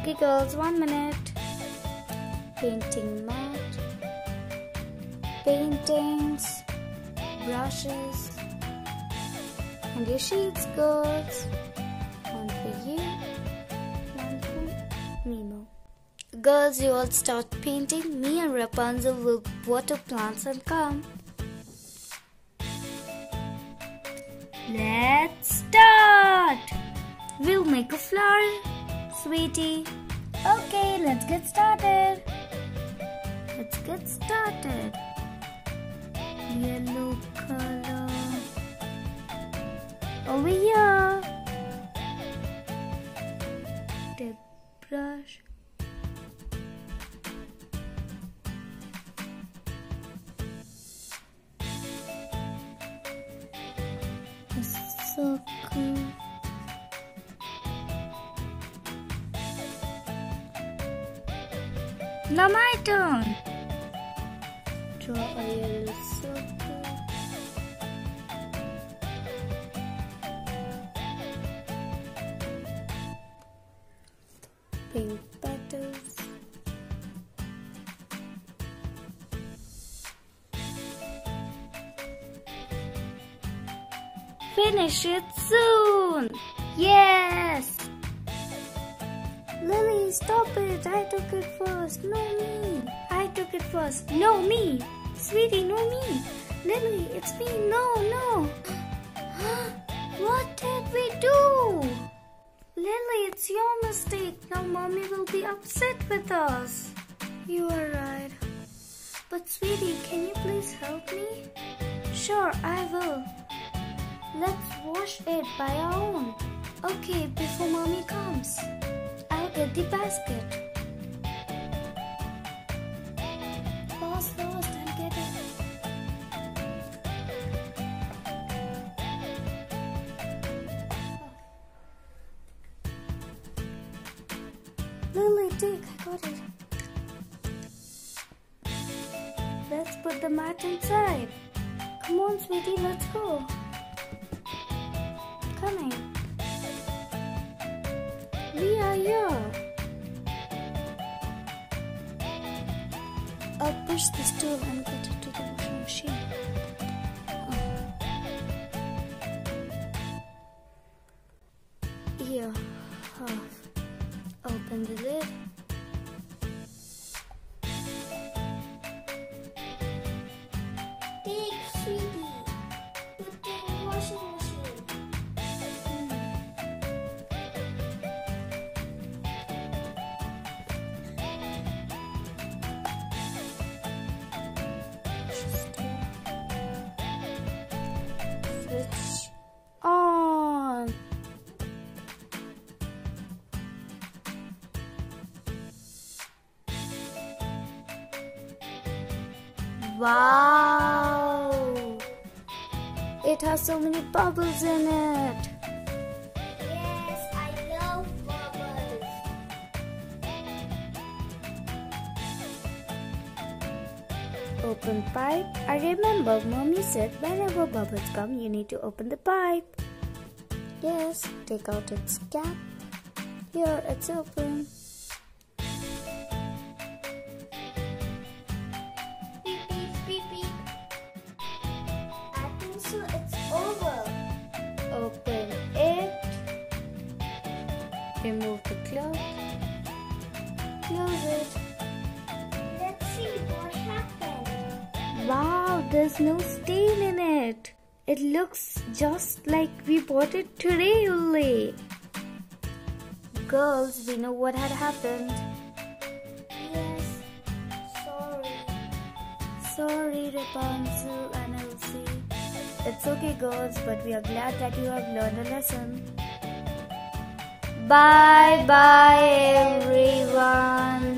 Okay girls, 1 minute. Painting mat, paintings, brushes, and your sheets girls. One for you, one for Nemo. Girls, you all start painting. Me and Rapunzel will water plants and come. Let's start! We'll make a flower, sweetie. Okay, let's get started. Let's get started. Yellow color. Over here. Take brush. A circle. Now my turn. Draw a yellow circle. Pink petals. Finish it soon. Yes. Lilli, stop it. I took it first. No, me. I took it first. No, me. Sweetie, no, me. Lilli, it's me. No, no. What did we do? Lilli, it's your mistake. Now mommy will be upset with us. You are right. But sweetie, can you please help me? Sure, I will. Let's wash it by our own. Okay, before mommy comes. I'll get the basket. Fast and get it. Lilli, take, I got it. Let's put the mat inside. Come on, sweetie, let's go. Coming. We are here. I'll push the stool and get it to the washing machine. Here, half. Open the lid. Take, sweetie. Put the washing machine. Switch on. Wow! It has so many bubbles in it. Yes, I love bubbles. Open pipe. I remember mommy said whenever bubbles come, you need to open the pipe. Yes, take out its cap. Here, it's open. Beep, beep, beep, beep. I think so it's over. Open it. Remove the cloth. Close it. Let's see what happened. Wow, there's no stain in it. It looks just like we bought it today only. Girls, we know what had happened. Yes, sorry. Sorry, Rapunzel and Elsie. It's okay, girls, but we are glad that you have learned a lesson. Bye bye, everyone.